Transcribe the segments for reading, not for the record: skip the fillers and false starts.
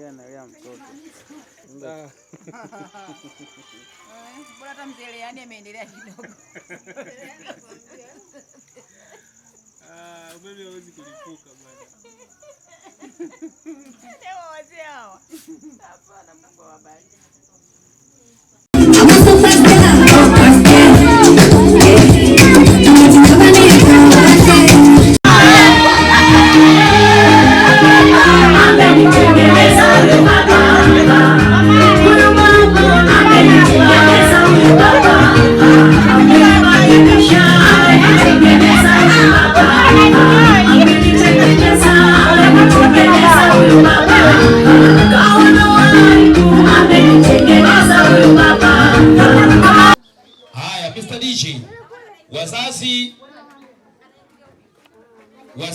Analea mtoto. Bora hata mzee yani ameendelea kidogo. Umeme hawezi kulipuka bwana. Leo wazee hawa. Hapana, Mungu awabariki. Wazazi wa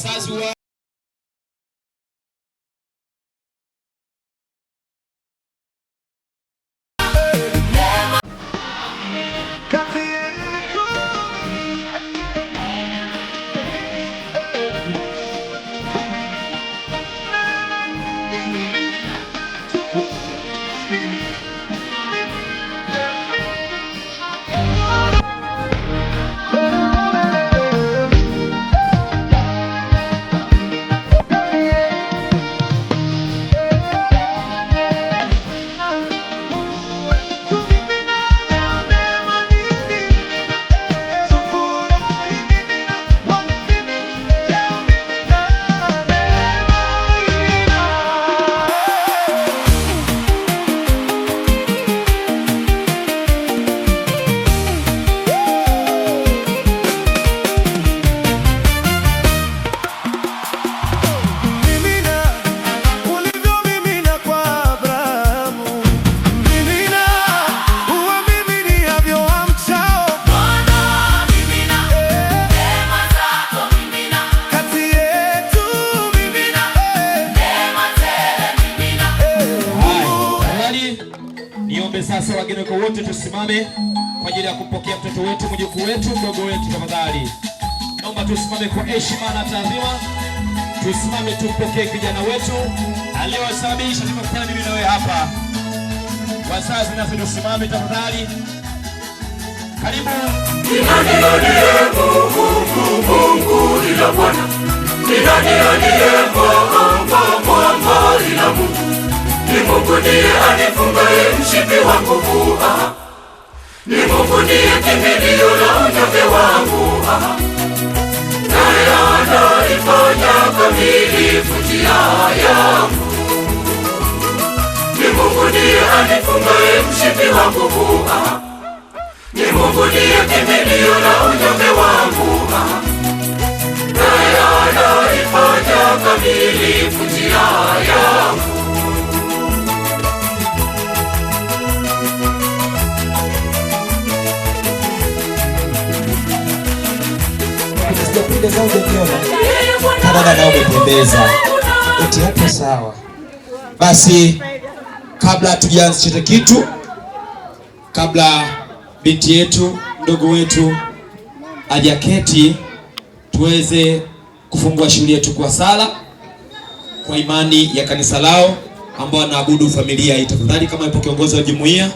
sasa wageni wote tusimame kwa ajili ya kumpokea mtoto wetu, mjukuu wetu, mdogo wetu. Tafadhali naomba tusimame kwa heshima na taadhima, tusimame tumpokee kijana wetu aliyosababisha tukakutana mimi na wewe hapa. Wazazi nasi tusimame tafadhali. Karibu. Mungu ila Bwana, ni nani aliye Mungu ila Mungu? Ni Mungu ndiye anifungaye mshipi wa nguvu, ni Mungu ndiye kimbilio la unyonge wangu, naye anaifanya kamilifu njia yangu. Ni Mungu ndiye anifungaye mshipi wa nguvu, ni Mungu ndiye kimbilio la unyonge wangu, naye anaifanya kamilifu njia yangu. Dada nao umependeza. Eti hapo sawa. Basi kabla tujaanza chochote kitu, kabla binti yetu, mdogo wetu ajaketi, tuweze kufungua shughuli yetu kwa sala kwa imani ya kanisa lao ambao wanaabudu familia hii. Tafadhali kama yupo kiongozi wa jumuiya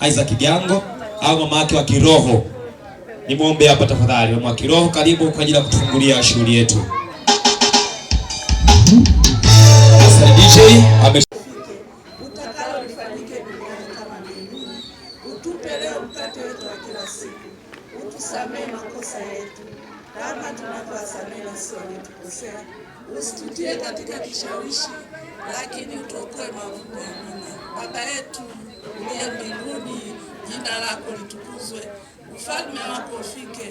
Isaac Kigango au mama yake wa kiroho, nimwombe hapa tafadhali. Mama wa kiroho, karibu kwa ajili ya kutufungulia shughuli yetu. Asante DJ. Utakalo lifanyike duniani kama mbinguni. Utupe leo mkate wetu wa kila siku. Utusamee makosa yetu kama tunavyowasamehe na sisi waliotukosea. Usitutie katika kishawishi, lakini utuokoe maovuni. Amina. Baba yetu uliye mbinguni, jina lako litukuzwe. Ufalme wako ufike.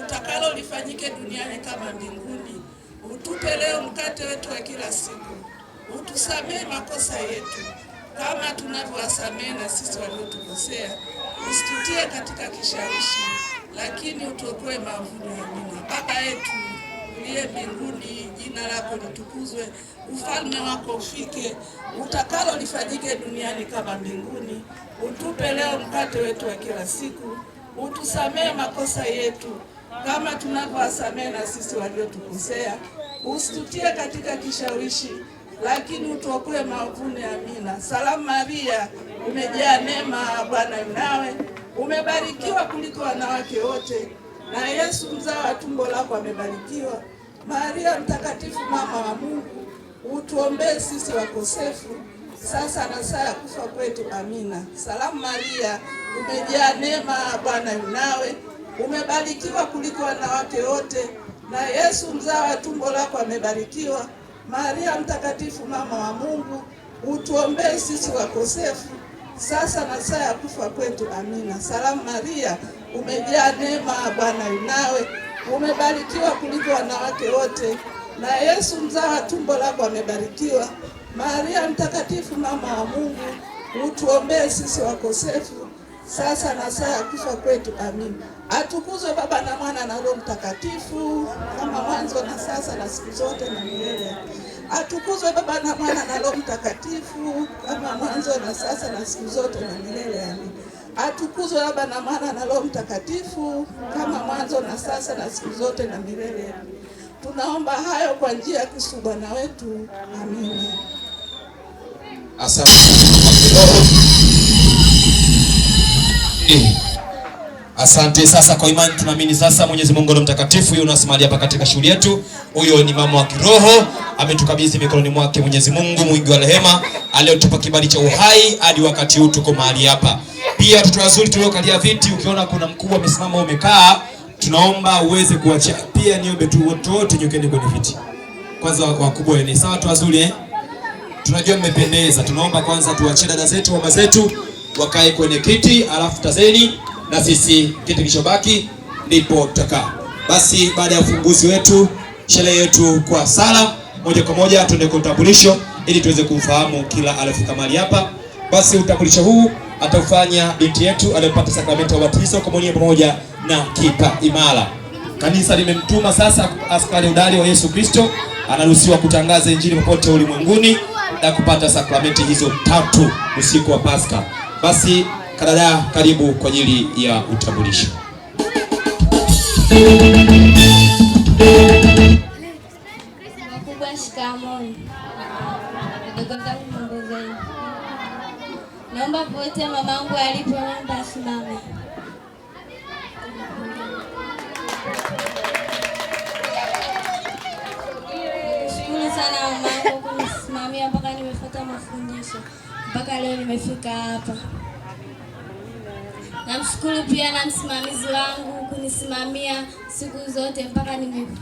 Utakalo lifanyike duniani kama mbinguni. Utupe leo mkate wetu wa kila siku. Utusamee makosa yetu kama tunavyowasamehe na sisi waliotukosea. Usitutie katika kishawishi, lakini utuokoe maovuni. Amina. Baba yetu uliye mbinguni, jina lako litukuzwe. Ufalme wako ufike. Utakalo lifanyike duniani kama mbinguni. Utupe leo mkate wetu wa kila siku. utusamee makosa yetu kama tunavyowasamee na sisi waliotukosea, usitutie katika kishawishi, lakini utuokoe maovuni. Amina. Salamu Maria, umejaa neema, Bwana yu nawe, umebarikiwa kuliko wanawake wote, na Yesu mzao wa tumbo lako amebarikiwa. Maria mtakatifu, mama wa Mungu, utuombee sisi wakosefu, sasa na saa ya kufa kwetu. Amina. Salamu Maria, umejaa neema, Bwana yu nawe, umebarikiwa kuliko wanawake wote, na Yesu mzao wa tumbo lako amebarikiwa. Maria mtakatifu, mama wa Mungu, utuombee sisi wakosefu, sasa na saa ya kufa kwetu. Amina. Salamu Maria, umejaa neema, Bwana yu nawe, umebarikiwa kuliko wanawake wote, na Yesu mzao wa tumbo lako amebarikiwa. Maria mtakatifu, mama wa Mungu, utuombee sisi wakosefu, sasa na saa ya kufa kwetu. Amina. Atukuzwe Baba na Mwana na Roho Mtakatifu, kama mwanzo na sasa na siku zote na milele. Atukuzwe Baba na Mwana na Roho Mtakatifu, kama mwanzo na sasa na siku zote na milele. Amina. Atukuzwe Baba na Mwana na Roho Mtakatifu, kama mwanzo na sasa na siku zote na milele. Tunaomba hayo kwa njia ya Kristo Bwana wetu. Amina. Asante. Asante. Sasa kwa imani tunaamini sasa Mwenyezi Mungu Roho Mtakatifu yuko nasi mahali hapa katika shughuli yetu. Huyo ni mama wa kiroho, ametukabidhi mikononi mwake Mwenyezi Mungu mwingi wa rehema, aliyotupa kibali cha uhai hadi wakati huu tuko mahali hapa. Pia watoto wazuri tuliokalia viti, ukiona kuna mkubwa amesimama umekaa, tunaomba uweze kuacha. Pia niombe tu wote nyokeni kwenye viti. Kwanza wakubwa ni sawa, watu wazuri tunajua mmependeza. Tunaomba kwanza tuachie dada zetu, mama zetu wakae kwenye kiti, alafu tazeni na sisi kiti kilichobaki ndipo tutakaa. Basi baada ya ufunguzi wetu, sherehe yetu kwa sala, moja kwa moja tuende kwa utambulisho ili tuweze kumfahamu kila aliyefika mahali hapa. Basi utambulisho huu ataufanya binti yetu aliyepata sakramenti ya ubatizo, komunio pamoja na kipa imara. Kanisa limemtuma sasa askari udari wa Yesu Kristo, anaruhusiwa kutangaza injili popote ulimwenguni na kupata sakramenti hizo 3 usiku wa Pasaka. Basi kadada, karibu kwa ajili ya utambulisho. Wakubwa shikamoo. Ndugu zangu mwongozeni. Naomba pote mamangu alipo naomba asimame. Shukuru sana mamangu kunisimamia mpaka nimefuata mafundisho. Mpaka leo nimefika hapa. Namshukuru pia na msimamizi wangu kunisimamia siku zote mpaka nimefika.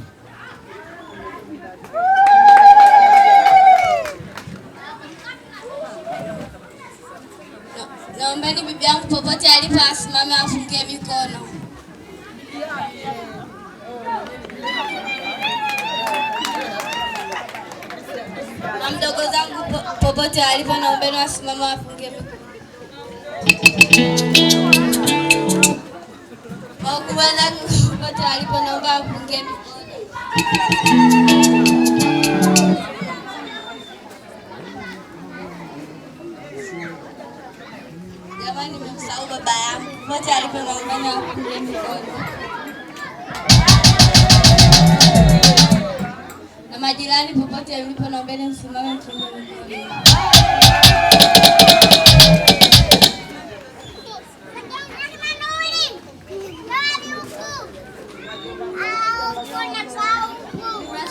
Naombeni bibi yangu popote alipo asimame afungie mikono. Na mdogo zangu popote alipo naombeni asimame afungie mikono. Wakubwa zangu popote alipo naomba afungie mikono. Jamani, nimemsahau baba yangu. Popote alipo naomba afungie mikono. Na majirani popote mlipo naombeni msimame mfungie mikono.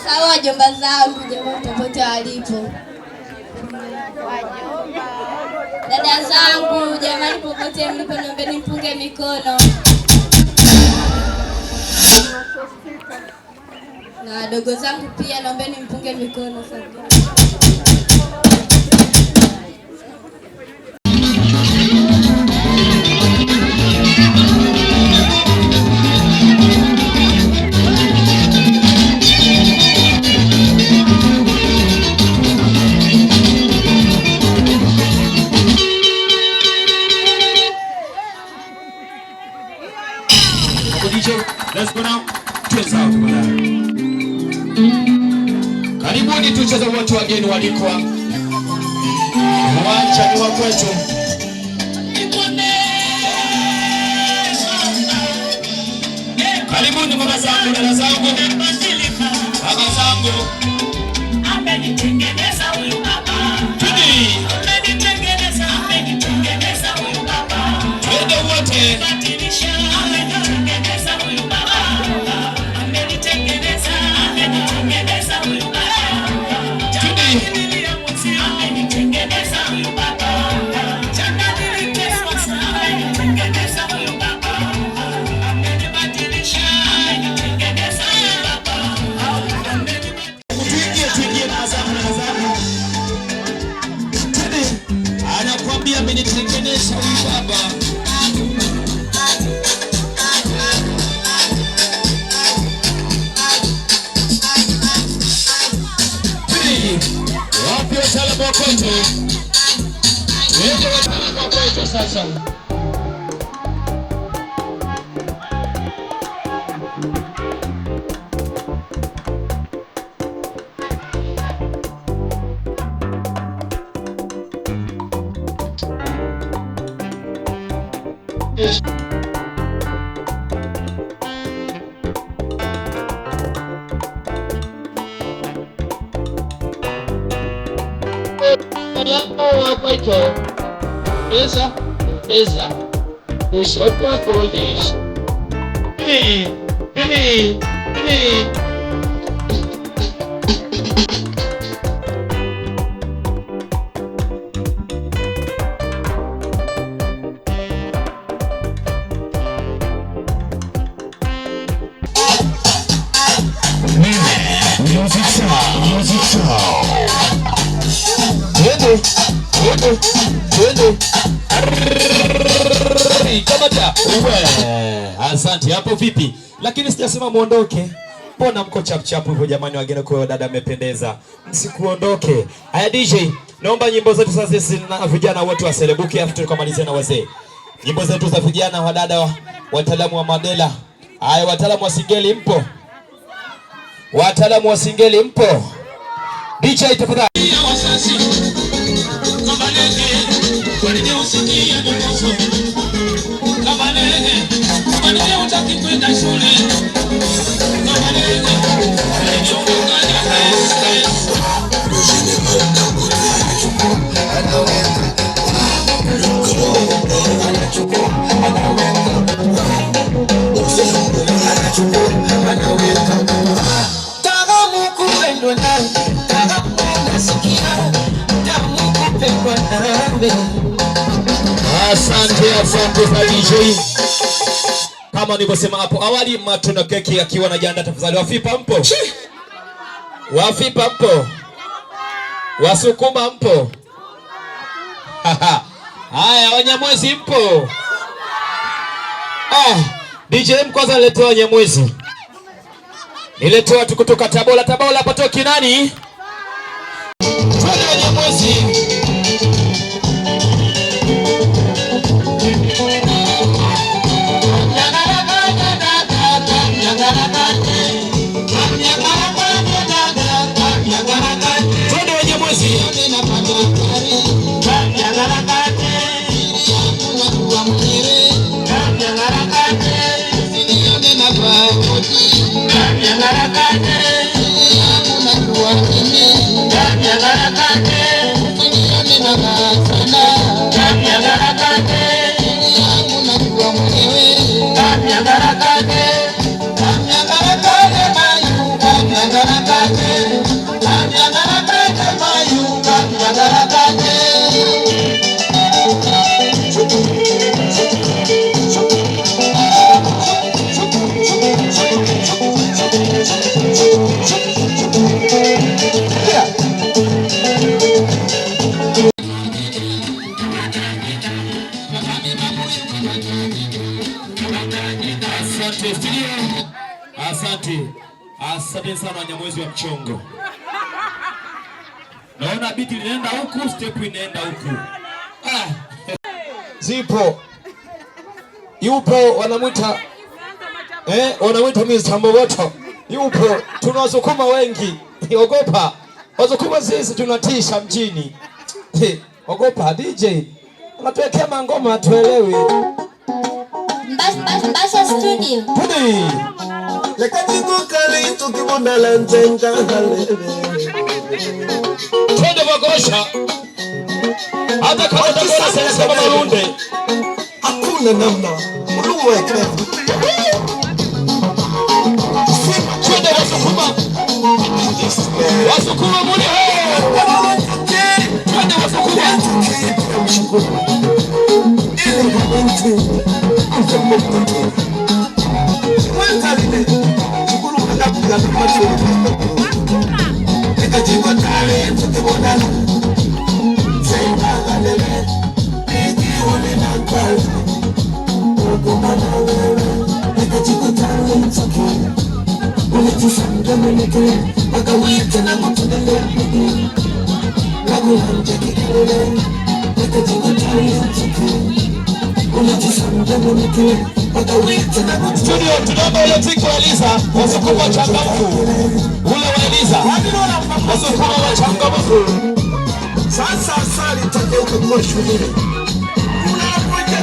Sawa wajomba zangu jamani popote walipo. Dada zangu jamani popote mlipo naombeni mpunge mikono. Na wadogo zangu pia naombeni mpunge mikono sasa. Let's go now. Tuweza out bwana. Karibuni tucheze wote wageni walikwa. Uwanja ni wa kwetu. Karibuni mama zangu, dada zangu, baba zangu. Amenitengeneza huyu baba. Amenitengeneza huyu baba. Twende wote. Amenitengeneza huyu baba. Amenitengeneza huyu baba. Amenitengeneza huyu baba. Jana niliteswa, amenitengeneza huyu baba. Amenibadilisha, amenitengeneza huyu baba. Tuingie mazamuni. Anakuambia amenitengeneza huyu baba. Wapi wataalamu wa kwetu? Wende wataalamu wa kwetu sasa. Asante. Hapo vipi? Lakini sijasema muondoke. Mbona mko chap hivyo jamani, wageni kwa dada amependeza. Msikuondoke. Haya DJ, naomba nyimbo zetu sasa sisi na vijana wote waselebuke afu tukamalizia na wazee. Nyimbo zetu za vijana wa dada wataalamu wa madela. Haya wataalamu wa singeli mpo? Wataalamu wa singeli mpo? DJ tafadhali. Asante kwa DJ. Kama nilivyosema hapo awali, matunda keki akiwa na janda tafadhali. Wafipa mpo? Wafipa mpo? Wasukuma mpo? Haya, Wanyamwezi mpo? DJ kwanza niletea Wanyamwezi. Niletea watu kutoka Tabora. Tabora patoki nani? Twende Wanyamwezi. Asante sana Wanyamwezi wa mchongo. Naona biti linaenda huku, step inaenda huku. Zipo. Yupo wanamuita wanamuita Mr. Mbogoto. Yupo, tunawasukuma wengi. Ogopa. Wasukuma sisi tunatisha mjini. Ogopa DJ. Unatuwekea mangoma tuelewe. Basha Studio. Leka kali tukibunda la njenga halebe. Twende Bagosha. Hata kama utakuwa sasa kama Malunde. Hakuna namna. Mungu wa Kristo. Twende Wasukuma. Wasukuma muni hai. Twende Wasukuma. Ile mtu. Mwangalie. Chukuru mkapiga macho. Nikajiko tale tukibona. Sema galele. Nikione na kweli. Ukomana wewe. Nikajiko tale tukibona. Ulitisanga mweneke. Wakawita na mtudele. Lagu hanjaki kile. Nikajiko tale tukibona. Ulitisanga mweneke. Studio tunaomba ile tiki wa Eliza Wasukuma changamfu. Ule wa Eliza Wasukuma wa changamfu. Sasa sali take uko shule. Unapoja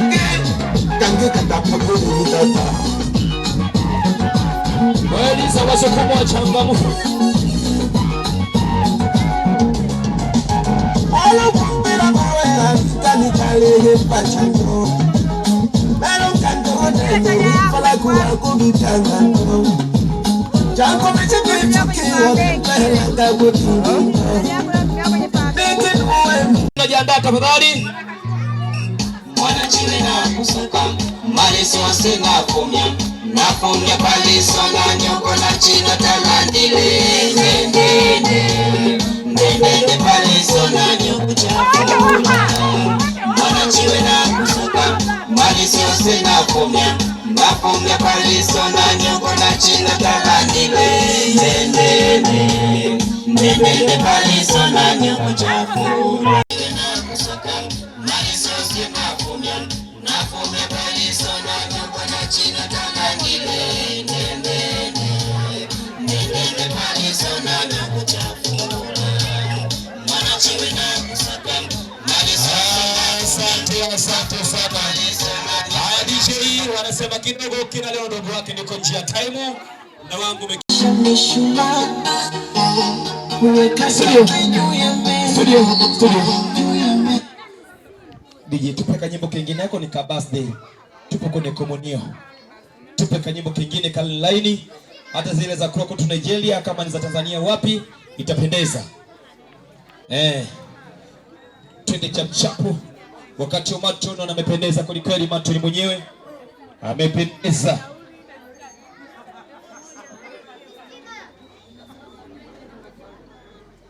kange katapo ni tata. Wa Eliza Wasukuma wa changamfu. Alo kumbira mawe kani kale pachango. Fala kuwa kubitanga Jango meche mchukiwa Kahelanga kutingi Najiandaa tafadhali. Mwanachiwe na kusuka Maliso sina kumya Nafungia paliso na nyoko na chino talandile Ndende paliso na nyoko chakula Mwanachiwe na kusuka Maliso sina kumya Nafungia paliso na nyoko na chino talandile Ndende paliso na nyoko chakula Asante sana. Haya DJ wanasema kidogo kina leo ndogo wake niko njia time na wangu Studio. DJ tupe kanyimbo kingine yako ni ka birthday. Tupo kwenye komunio. Tupe kanyimbo kingine ka line hata zile za kwako tu Nigeria kama ni za Tanzania wapi itapendeza. Twende chapu. Wakati Matoni amependeza kweli Matoni mwenyewe amependeza.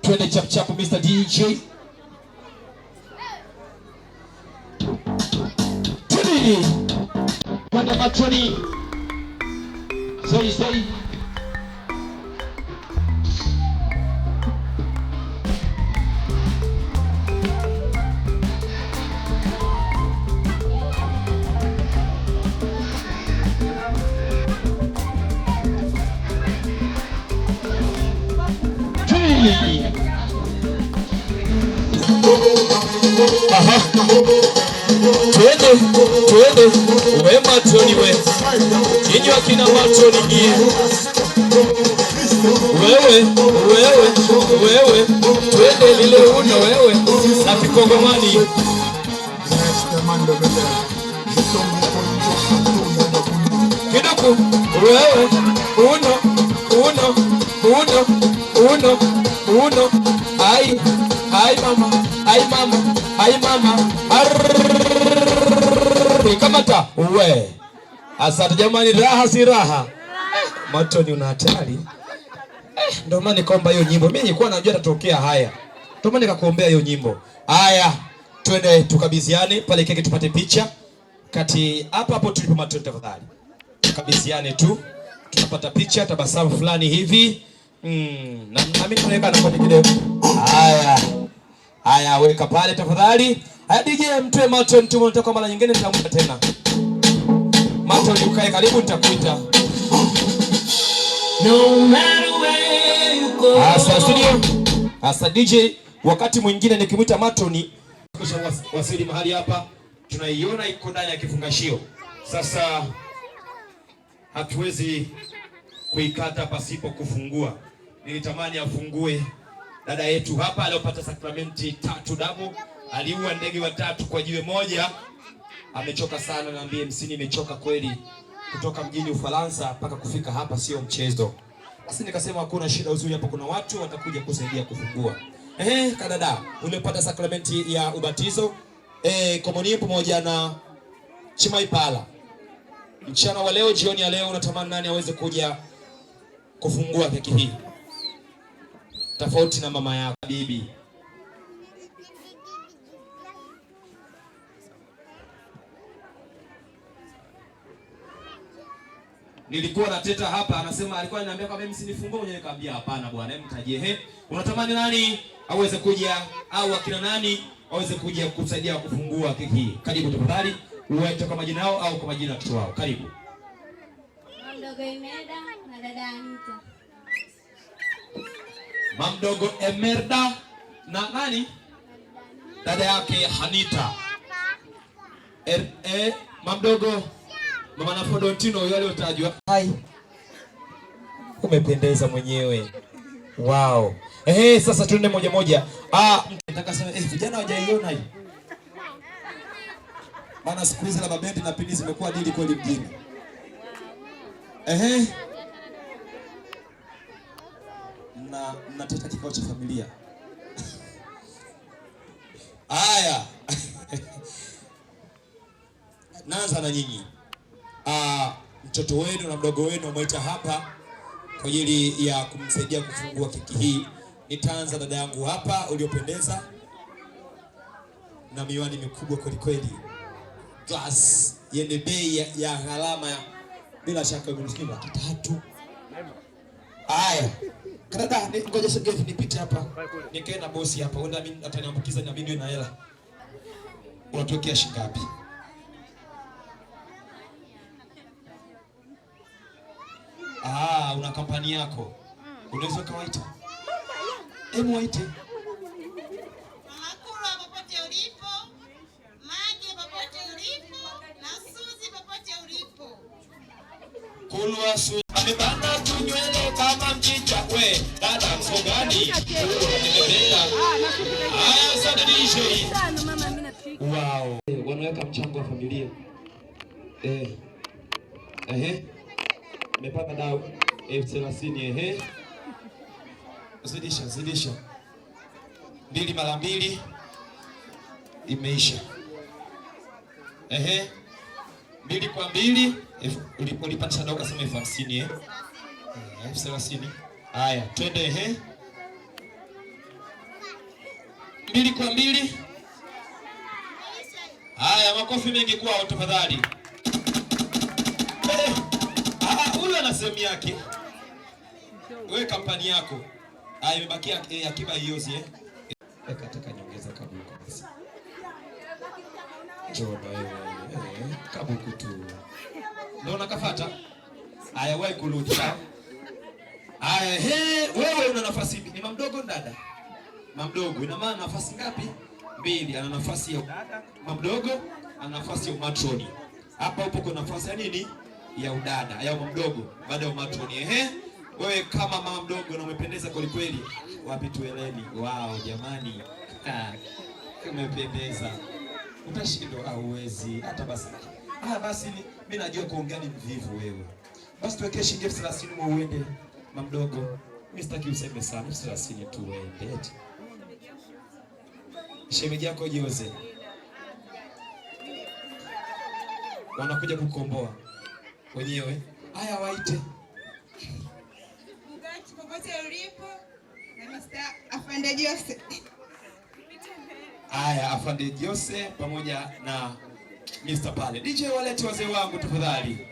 Twende chapu Mr. DJ. Twende. Kwenda Matoni. Say. Twende we Matoni we Kinyo kina Matoni gie wewe twende lile uno wewe na Kikongomani kidogo wewe uno ai mama kamata we. Asante jamani, raha si raha. Matoni una hatari. Ndio maana nikaomba hiyo nyimbo. Mimi nilikuwa najua tatokea haya. Ndio maana nikakuombea hiyo nyimbo. Haya, twende tukabidhiane pale keke tupate picha. Kati hapo tulipo Matoni tafadhali. Tukabidhiane tu. Tutapata picha tabasamu fulani hivi. Na mimi tunaweka na kodi kidogo. Haya weka pale tafadhali. Haya DJ mtwe Matoni tunataka mara nyingine nitamuita tena. Matoni ukae karibu nitakuita. No matter where you go. Asa studio. Asa DJ wakati mwingine nikimuita Matoni kisha wasili mahali hapa tunaiona iko ndani ya kifungashio. Sasa hatuwezi kuikata pasipo kufungua. Nilitamani afungue dada yetu hapa aliyopata sakramenti 3 damu, aliua ndege 3 kwa jiwe moja. Amechoka sana, naambie msini imechoka kweli. Kutoka mjini Ufaransa mpaka kufika hapa sio mchezo. Basi nikasema hakuna shida, uzuri hapa kuna watu watakuja kusaidia kufungua. Kadada, ulipata sakramenti ya ubatizo, komunio pamoja na chimaipala. Mchana wa leo, jioni ya leo, unatamani nani aweze kuja kufungua keki hii? Tofauti na mama yako bibi. Nilikuwa na teta hapa, anasema alikuwa ananiambia kwa mimi sinifungue mwenyewe, nikamwambia hapana bwana, hebu mtajie. Unatamani nani aweze kuja au akina nani aweze kuja kusaidia kufungua keki hii? Karibu tafadhali, uwaite kwa majina yao au kwa majina ya watoto wao. Karibu. Mamdogo Emerda na dada Anita. Mamdogo Emerda na nani? Dada yake Anita. Mamdogo Mama na Fodontino yule aliyotajwa. Hai. Umependeza mwenyewe. Wow. Sasa tuende moja moja. Nataka sema vijana hawajaiona hii. Maana siku hizi la mabendi na pindi zimekuwa dili kweli mjini. Mnataka kikao cha familia. Haya. Naanza na nyinyi. Mtoto wenu na mdogo wenu umeita hapa kwa ajili ya kumsaidia kufungua keki hii. Nitaanza dada yangu hapa uliopendeza na miwani mikubwa kweli kweli. Glass yenye bei ya gharama bila shaka umesikia 3. Haya. Dada, ngoja sogea nipite hapa. Nikae na bosi hapa. Wenda mimi ataniambukiza na mimi na hela. Unatokea shilingi ngapi? Una kampani yako. Unaweza kawaita. Waite. Makuru popote ulipo, Maji popote ulipo, na Suzi popote ulipo. Kulwa Suzi amebana tunywele kama mchicha we. Dada msogani. Asante DJ. Wow. Wanaweka mchango wa familia. Nimepata dau 30. Zidisha 2 mara 2 imeisha. 2 kwa 2 ulipopatisha dau kasema 50 30. Haya, twende 2 kwa 2. Haya, makofi mengi kwao tafadhali. Huyu ana sehemu yake. Wewe kampani yako. Imebakia akiba hiyozi Nataka nyongeza kabuku basi. Njoo wewe. Kabuku tu. Ndio unakafuata? Haya wewe kurudi. Haya wewe una nafasi ni mamdogo dada. Mamdogo ina maana nafasi ngapi? 2. Ana nafasi ya dada. Mamdogo ana nafasi ya matroni. Hapa upo kwa nafasi ya nini? Ya udada, ya mdogo, baada ya matroni. Wewe kama mama mdogo na umependeza kweli kweli. Wapi tueleni? Wow, jamani. Umependeza. Utashindwa au uwezi hata basi. Basi mimi najua kuongea ni mvivu wewe. Basi tuweke shilingi 30 mwa uende mama mdogo. Mimi sitaki useme sana, 30 tu uende. Shemeji yako Jose. Wanakuja kukomboa wenyewe. Haya waite. Mgachi popote ulipo na Mr. Afande Jose. Haya, Afande Jose pamoja na Mr. pale. DJ walete wazee wangu tafadhali.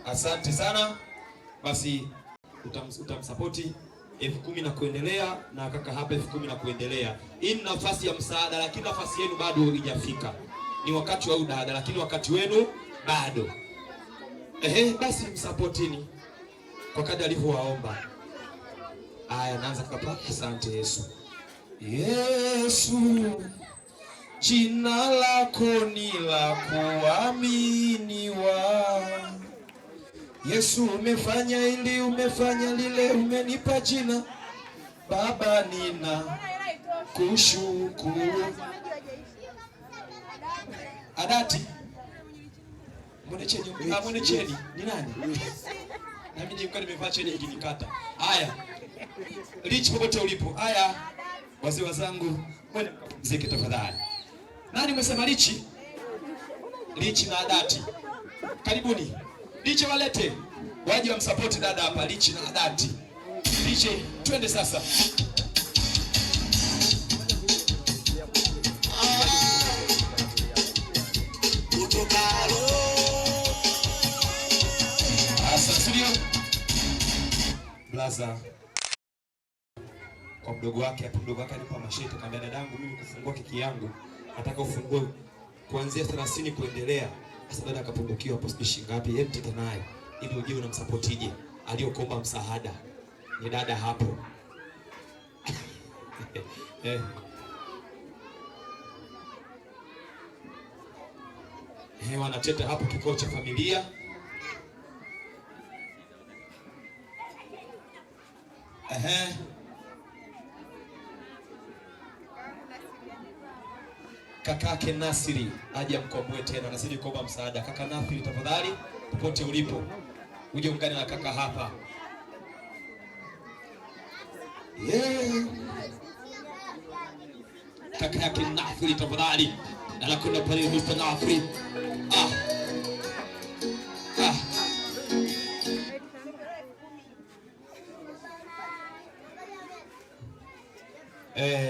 Asante sana. Basi utamsapoti 10,000 na kuendelea na kaka hapa 10,000 na kuendelea. Hii ni nafasi ya msaada, lakini nafasi yenu bado haijafika. Ni wakati wa udada, lakini wakati wenu bado. Basi msapotini kwa kadri alivyowaomba. Aya, naanza kapa. Asante Yesu. Yesu, jina lako ni la kuaminiwa. Yesu, umefanya hili, umefanya lile, umenipa jina. Baba, nina kushukuru. Adati Mwenecheni, mwenecheni ni nani? Na mimi nilikuwa nimevaa cheni ikinikata. Haya. Rich popote ulipo. Haya. Wazee wazangu, mwende mziki tafadhali. Nani umesema Rich? Rich na Adati. Karibuni. Rich walete. Waje wamsupport dada hapa, Rich na Adati. Rich, twende sasa. Blaza kwa mdogo wake hapo, mdogo wake alipa mashete, kaambia dadangu, mimi kufungua keki yangu nataka ufungue kuanzia 30 kuendelea. Sasa dada akapungukiwa hapo sijui shilingi ngapi, yeye mtete naye ili uje unamsupportije. Aliyokuomba msaada ni dada hapo. Wanateta hapo kikao cha familia. Kakake Nasiri aje mkomboe tena, nasiri kuomba msaada. Kaka Nasiri tafadhali, popote ulipo uje ungane na kaka hapa. Kaka yake Nasiri tafadhali, na kuna pale Mr. Nasiri.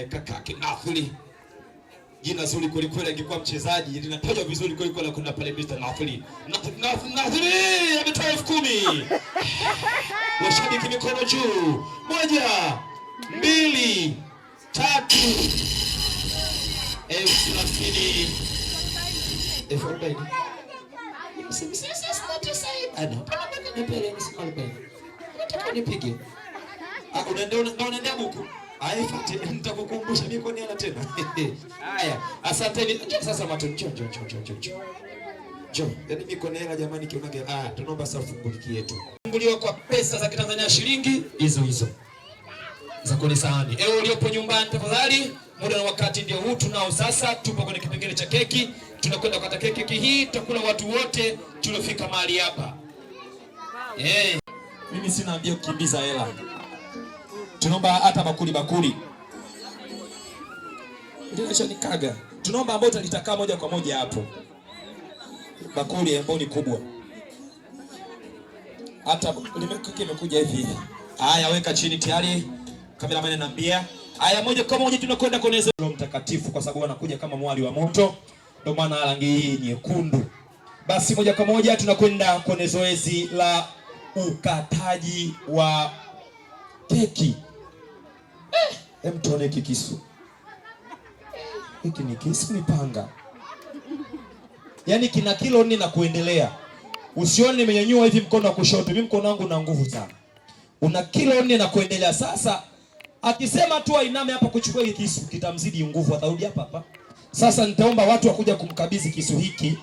Kaka Nasiri, jina zuri kweli kweli, angekuwa mchezaji linatajwa vizuri kweli kweli. Kuna pale Mr. Nasiri. Nasiri ametoa 10,000. Washabiki mikono juu. 1, 2, 3. 30,000. 40. Unaendea buku. Haifati, nitakukumbusha niko nini tena. Haya, asanteni. Sasa mato njoo. Yaani niko nela jamani, kiunage. Tunaomba sasa ufungulikie yetu. Funguliwa kwa pesa za Kitanzania shilingi hizo. Za kwenye sahani. Ewe uliopo nyumbani tafadhali, muda na wakati ndio huu tunao sasa. Tupo kwenye kipengele cha keki. Tunakwenda kukata keki hii, tutakula watu wote tuliofika mahali hapa. Mimi sina mbio kukimbiza hela. Tunaomba hata bakuli. Ndio nikaga. Tunaomba ambao utalitakaa moja kwa moja hapo. Bakuli ambao ni kubwa. Hata imekuja hivi. Haya, weka chini tayari. Kameraman ananiambia. Haya, moja kwa moja tunakwenda kwenye Roho Mtakatifu kwa sababu anakuja kama mwali wa moto. Ndio maana rangi hii nyekundu. Basi moja kwa moja tunakwenda kwenye zoezi la ukataji wa keki. Tuone kisu. Hiki ni kisu, ni panga. Yaani kina kilo 4 na kuendelea. Usione nimenyanyua hivi mkono wa kushoto, mimi mkono wangu una nguvu sana. Una kilo 4 na kuendelea. Sasa akisema tu ainame hapa kuchukua hiki kisu, kitamzidi nguvu, atarudi hapa. Sasa nitaomba watu wakuja kumkabidhi kisu hiki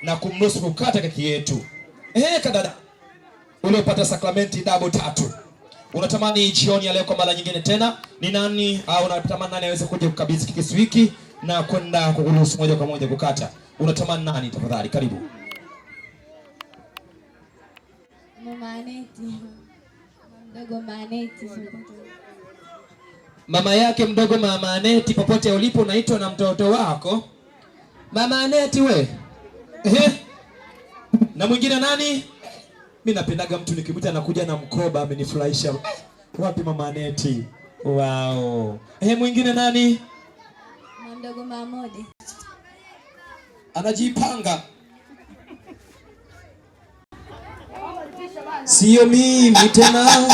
na kumruhusu kukata keki yetu. Kadada. Uliopata sakramenti double 3. Unatamani jioni ya leo kwa mara nyingine tena ni nani, au unatamani nani aweze kuja kukabidhi kisu hiki na kwenda kukuruhusu moja kwa moja kukata? Unatamani nani tafadhali? Karibu. Mama Aneti. Mdogo Maneti. Mama yake mdogo Mama Aneti, popote ulipo unaitwa na mtoto wako. Mama Aneti we. Na mwingine nani? Mimi napendaga mtu nikimwita anakuja na mkoba, amenifurahisha. Wapi Mama Aneti? Wow. Mwingine nani? Mdogo Mamode. Anajipanga. Sio mimi tena.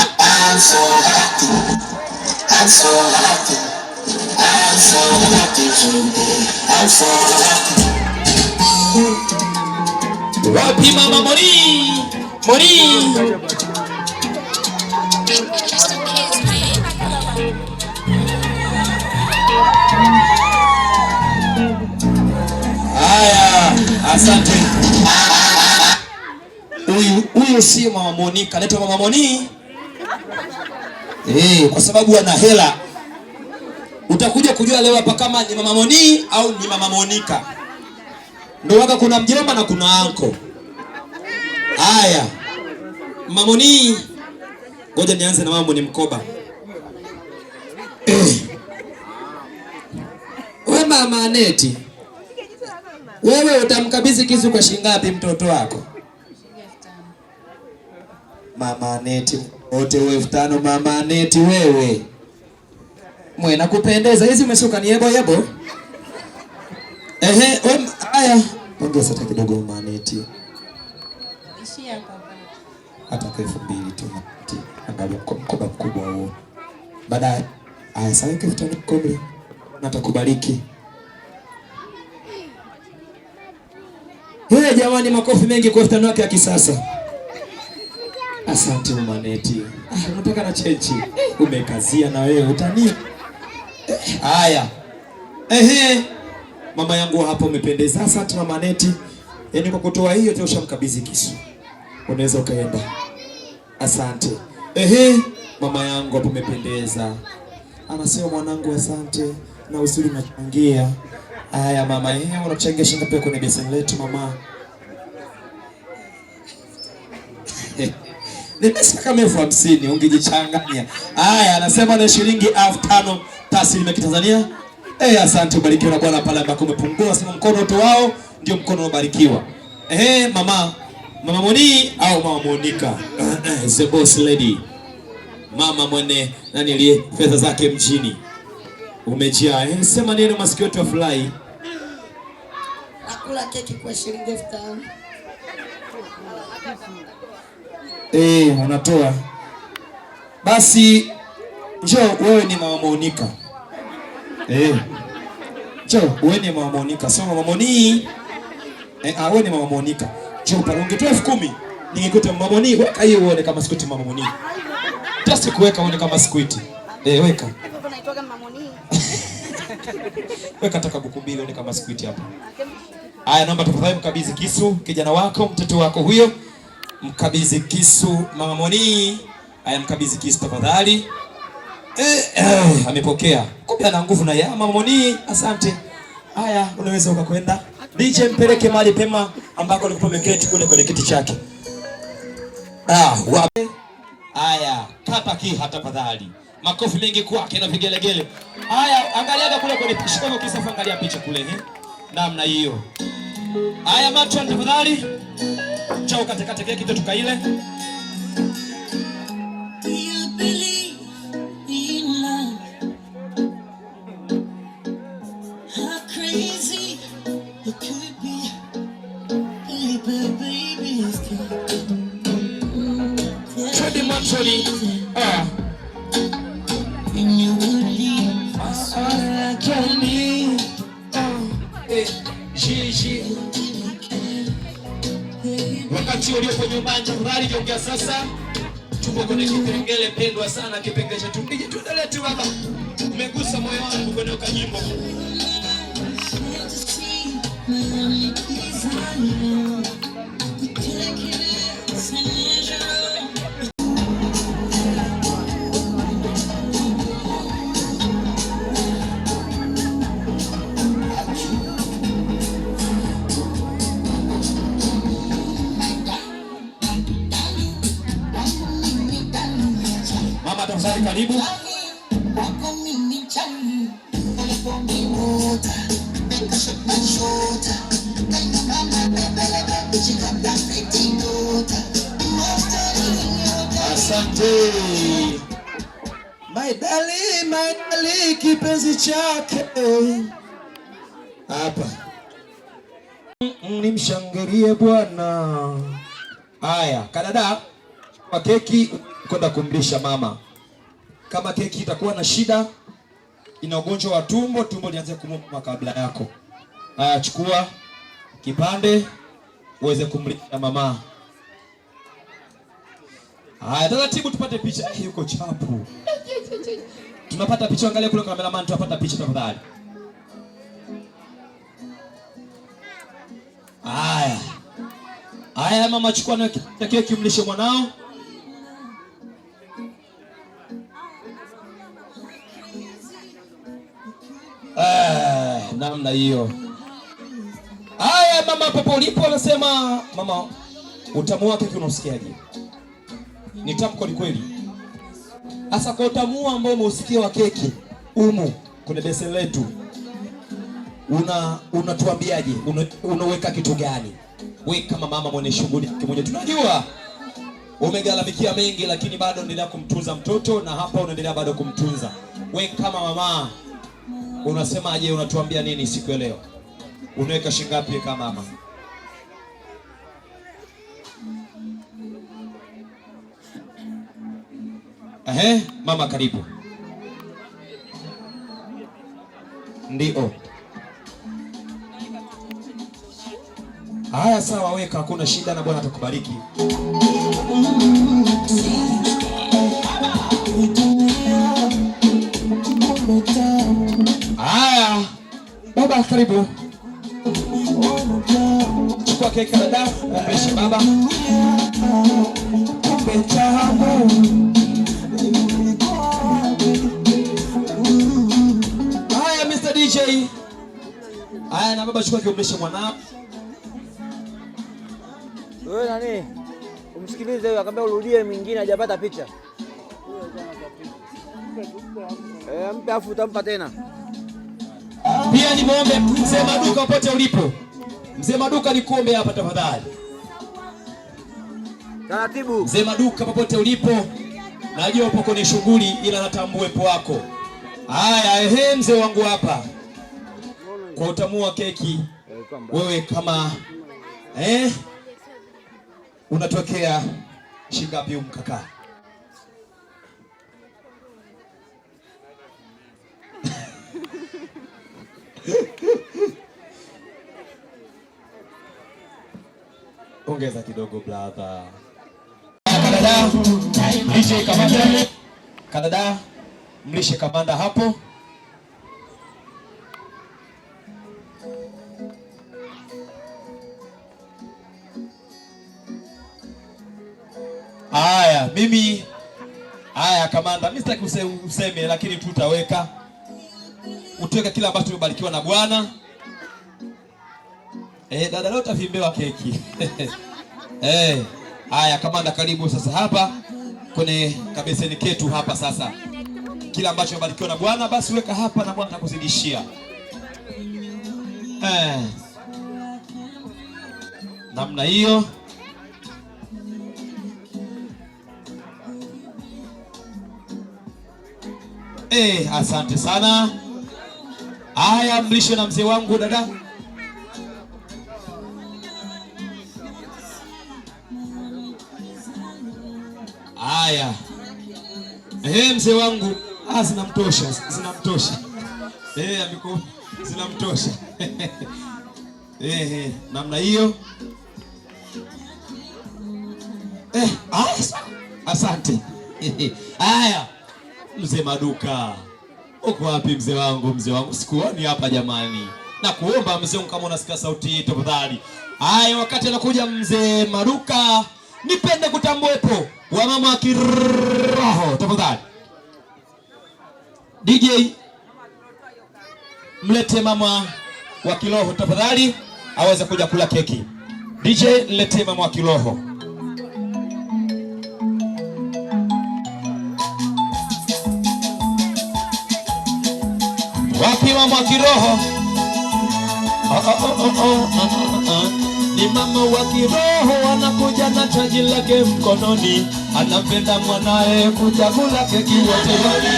Wapi Mama Mori? Asante. Huyu si Mama Monica, anaitwa Mama Moni. Kwa sababu ana hela. Utakuja kujua leo hapa kama ni Mama Moni au ni Mama Monica. Ndio waka kuna mjomba na kuna anko. Haya. Mama Moni, ngoja nianze na mambo ni mkoba. Wewe Mama Aneti, wewe utamkabidhi kisu kwa shilingi ngapi mtoto wako? Mama Aneti, wote 5,000 Mama Aneti wewe. Mwe nakupendeza. Hizi umesuka ni yebo. Haya. Ongeza hata kidogo Mama Aneti. Ishia hapa. Hata 2,000 tu. Angalia mkoba mkubwa huo. Baadaye, haya sawa 5,000 mkoba. Natakubariki. Jamani, makofi mengi kwa 5,000 yake ya kisasa. Asante Mama Aneti. Unataka na chechi. Umekazia na wewe utani. Haya. Mama yangu hapa umependeza. Asante Mama Aneti. Yaani kwa kutoa hiyo tu ushamkabidhi kisu. Unaweza ukaenda. Asante. Mama yangu hapo umependeza. Anasema mwanangu asante na usiri unachangia. Haya mama, unachangia shilingi ngapi kwenye beseni letu mama? Nimesema kama 50 ungejichanganya. Haya anasema ni shilingi 5,000 taslimu ya Kitanzania. Asante, ubarikiwe na Bwana pale ambako umepungua. Sema mkono tu wao ndio mkono unaobarikiwa. Mama Moni au Mama Monica. The boss lady. Mama mwene nani aliye fedha zake mjini. Umejia. Sema neno masikio yetu afurahi. Nakula keki kwa shilingi 5,000. Unatoa. Basi njoo wewe ni Mama Monica. Njoo wewe ni Mama Monica. Sio Mama Moni. Wewe ni Mama Monica. Njoo pale ungetoa 10,000. Ningekuta Mama Moni, weka hiyo uone kama sikuti Mama Moni. Just kuweka uone kama sikuti. Weka. Hapo naitoka Mama Moni. Weka taka buku mbili uone kama sikuti hapo. Haya, naomba tafadhali mkabidhi kisu kijana wako, mtoto wako huyo. Mkabidhi kisu Mama Moni. Haya, mkabidhi kisu tafadhali. Amepokea. Kumbe ana nguvu na ya Mama Moni. Asante. Haya, unaweza ukakwenda. DJ mpeleke mahali pema ambako alikuwa ameketi kule kwenye kiti chake. Haya, kata kiha tafadhali. Makofi mengi kwake na vigelegele. Haya, angalia kule kwenye picha kama ukisafa, angalia picha kule namna hiyo. Haya, macho tafadhali. Chao katikati keki kitu tukaile. Wakati uliopo nyumbani tafadhali jongea sasa. Tupo kwenye kipengele pendwa sana, kipengele chetu. Tuendelee tu baba. Umegusa moyo wangu kwenye kanyimbo. Mama tafadhali karibu. Asante. My darling, kipenzi chake. Hapa. Nimshangilie Bwana. Haya, kadada kwa keki kwenda kumlisha mama. Kama keki itakuwa na shida, ina ugonjwa wa tumbo lianze kumuma kabla yako. Haya, chukua kipande uweze kumlisha mama. Haya, taratibu tupate picha. Yuko chapu. Tunapata picha, angalia kule kwa cameraman, tunapata picha tafadhali. Haya mama, chukua na keki mlishe mwanao. Namna hiyo. Haya mama, popo ulipo anasema mama, utamu wake unausikiaje? Ni tamu kweli kweli. Asa kwa utamu ambao umeusikia wa keki umu kwenye beseni letu, unatuambiaje? Unaweka kitu gani? Wewe kama mama mwenye shughuli kimoja, tunajua umegalamikia mengi, lakini bado unaendelea kumtunza mtoto, na hapa unaendelea bado kumtunza. Wewe kama mama unasemaje? Unatuambia nini siku ya leo? Unaweka shingapi kama mama? Mama karibu. Ndio. Haya sawa, weka, hakuna shida na Bwana atakubariki. Haya. Baba karibu. Chukua keki dada, mpeshi baba. Haya Mr. DJ. Haya na baba, chukua kiomeshe mwanao. Wewe nani? Umsikilize huyo, akamwambia urudie mwingine hajapata picha. Mpe afu utampa tena. Pia nimuombe mzee Maduka popote ulipo. Mzee Maduka nikuombe hapa tafadhali. Taratibu. Mzee Maduka popote ulipo. Najua upo kwenye shughuli ila natambua uwepo wako. Haya, mzee wangu hapa. Kwa utamu wa keki wewe kama unatokea shingapi mkaka? Ongeza kidogo brother. Kanada, mlishe kamanda. Kanada, mlishe kamanda hapo. Haya kamanda, mimi sitaki useme, lakini tutaweka utaweka kila ambacho tumebarikiwa na Bwana. Dada leo utavimbewa keki. Haya kamanda, karibu sasa hapa kwenye kabeseni ketu hapa sasa. Kila ambacho tumebarikiwa na Bwana basi weka hapa na Bwana atakuzidishia. Namna hiyo. Asante sana. Haya, mlishe na mzee wangu dada. Haya. Mzee wangu, zinamtosha. Zinamtosha. Namna hiyo. Asante. Haya. Mzee Maduka, uko wapi mzee wangu? Sikuoni hapa jamani. Na kuomba mzee wangu, kama unasikia sauti hii tafadhali. Haya, wakati anakuja mzee Maduka, nipende kutambuepo wa mama wa kiroho tafadhali. DJ, mlete mama wa kiroho tafadhali aweze kuja kula keki. DJ, mlete mama wa kiroho. Wapi mama wa kiroho? Ni mama wa kiroho anakuja na taji lake mkononi, anampenda mwanae kuchagula keki wote wale.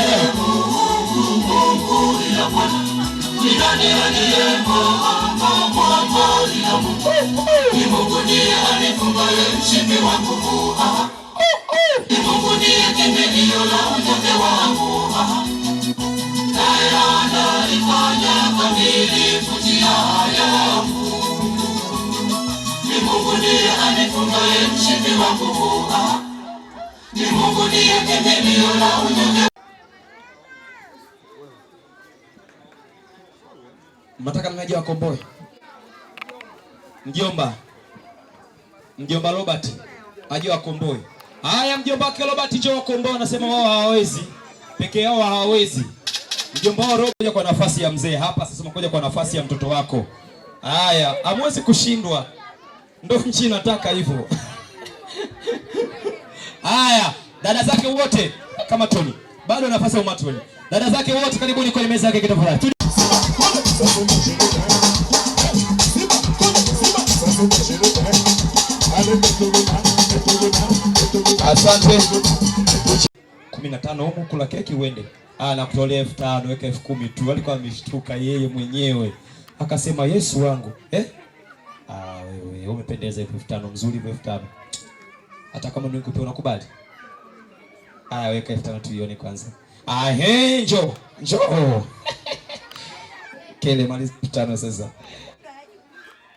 Ni Mungu ndiye alifungaye mshipi wangu. Ni Mungu ndiye kimbilio la unyonge wangu. Naye analifanya kamilifu njia yangu. Ni Mungu ndiye anifungaye mshipi wangu. Ni Mungu ndiye kimbilio la unyonge. Mnataka mnaje wakomboe? Mjomba Robert aje wakomboe. Haya, mjomba wake Robert njoo wakomboe, anasema wao hawawezi. Peke yao hawawezi. Mjomba wao Robert kwa nafasi ya mzee hapa, sasa mkoja kwa nafasi ya mtoto wako. Haya, hamwezi kushindwa. Ndio nchi nataka hivyo. Haya, dada zake wote kama Tony. Bado nafasi ya Matoni. Dada zake wote karibuni kwenye meza yake kitafadhali. Asante. 15 huko kula keki uende. Na kutolea 5,000 weka 10,000 tu. Alikuwa ameshtuka yeye mwenyewe. Akasema Yesu wangu, wewe umependeza 5,000 mzuri 5,000. Hata kama nikupe unakubali? Weka 5,000 tuione kwanza. Njoo. Kele maliza 5,000 sasa.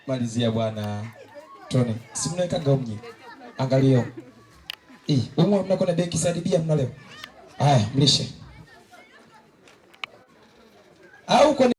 Malizia bwana. Tony, si mnaweka gaumni. Angalia. Umo mnako na benki sadibia mna leo. Mlishe. Au kwa